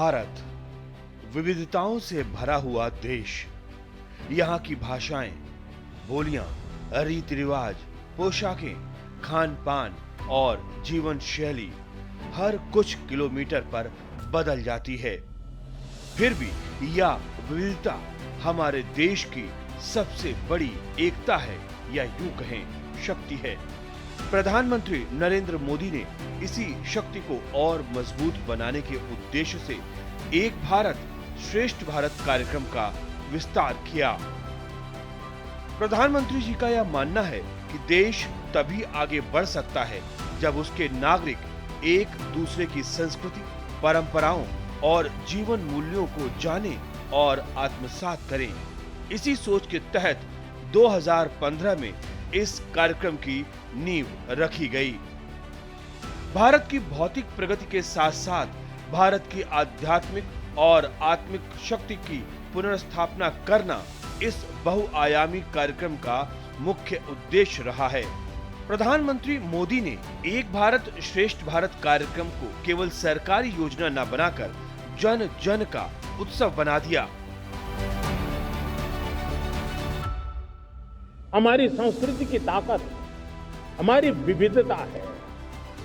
भारत विविधताओं से भरा हुआ देश। यहाँ की भाषाएं, बोलियां, रीति रिवाज, पोशाकें, खान पान और जीवन शैली हर कुछ किलोमीटर पर बदल जाती है। फिर भी यह विविधता हमारे देश की सबसे बड़ी एकता है, या यूं कहें शक्ति है। प्रधानमंत्री नरेंद्र मोदी ने इसी शक्ति को और मजबूत बनाने के उद्देश्य से एक भारत श्रेष्ठ भारत कार्यक्रम का विस्तार किया। प्रधानमंत्री जी का यह मानना है कि देश तभी आगे बढ़ सकता है जब उसके नागरिक एक दूसरे की संस्कृति, परंपराओं और जीवन मूल्यों को जाने और आत्मसात करें। इसी सोच के तहत 2015 में इस कार्यक्रम की नींव रखी गई। भारत की भौतिक प्रगति के साथ साथ भारत की आध्यात्मिक और आत्मिक शक्ति की पुनर्स्थापना करना इस बहुआयामी कार्यक्रम का मुख्य उद्देश्य रहा है। प्रधानमंत्री मोदी ने एक भारत श्रेष्ठ भारत कार्यक्रम को केवल सरकारी योजना न बनाकर जन जन का उत्सव बना दिया। हमारी संस्कृति की ताकत हमारी विविधता है।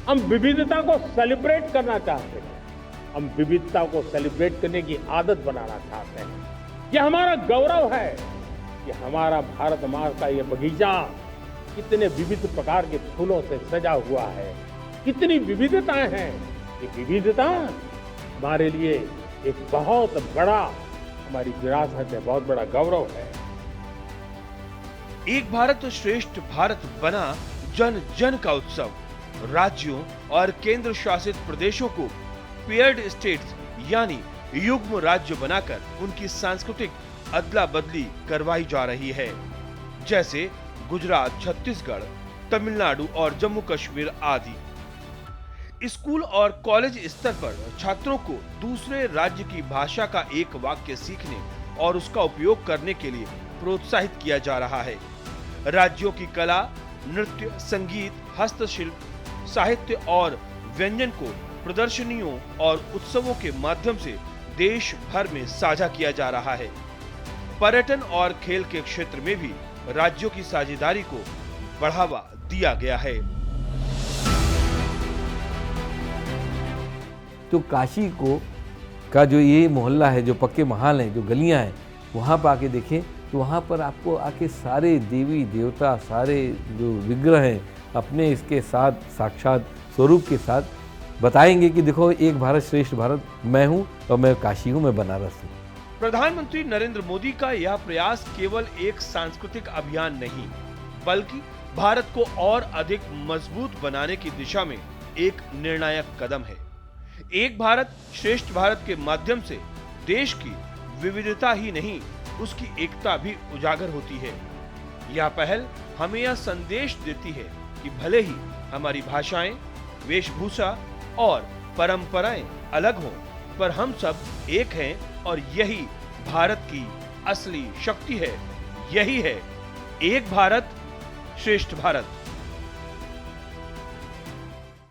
हम विविधता को सेलिब्रेट करना चाहते हैं। हम विविधता को सेलिब्रेट करने की आदत बनाना चाहते हैं। यह हमारा गौरव है कि हमारा भारत माँ का ये बगीचा कितने विविध प्रकार के फूलों से सजा हुआ है, कितनी विविधताएं हैं। ये विविधता हमारे लिए एक बहुत बड़ा, हमारी विरासत है, बहुत बड़ा गौरव है। एक भारत श्रेष्ठ भारत बना जन जन का उत्सव। राज्यों और केंद्र शासित प्रदेशों को पेयर्ड स्टेट्स यानी युग्म राज्य बनाकर उनकी सांस्कृतिक अदला बदली करवाई जा रही है, जैसे गुजरात, छत्तीसगढ़, तमिलनाडु और जम्मू कश्मीर आदि। स्कूल और कॉलेज स्तर पर छात्रों को दूसरे राज्य की भाषा का एक वाक्य सीखने और उसका उपयोग करने के लिए प्रोत्साहित किया जा रहा है। राज्यों की कला, नृत्य, संगीत, हस्तशिल्प, साहित्य और व्यंजन को प्रदर्शनियों और उत्सवों के माध्यम से देश भर में साझा किया जा रहा है। पर्यटन और खेल के क्षेत्र में भी राज्यों की साझेदारी को बढ़ावा दिया गया है। तो काशी का जो ये मोहल्ला है, जो पक्के महाल हैं, जो गलियां हैं, वहाँ पर आके देखें तो वहाँ पर आपको आके सारे देवी देवता, सारे जो विग्रह हैं अपने इसके साथ साक्षात स्वरूप के साथ बताएंगे कि देखो एक भारत श्रेष्ठ भारत मैं हूँ और मैं काशी हूँ, मैं बनारस हूँ। प्रधानमंत्री नरेंद्र मोदी का यह प्रयास केवल एक सांस्कृतिक अभियान नहीं, बल्कि भारत को और अधिक मजबूत बनाने की दिशा में एक निर्णायक कदम है। एक भारत श्रेष्ठ भारत के माध्यम से देश की विविधता ही नहीं, उसकी एकता भी उजागर होती है। यह पहल हमें यह संदेश देती है कि भले ही हमारी भाषाएं, वेशभूषा और परंपराएं अलग हों, पर हम सब एक हैं और यही भारत की असली शक्ति है। यही है एक भारत श्रेष्ठ भारत।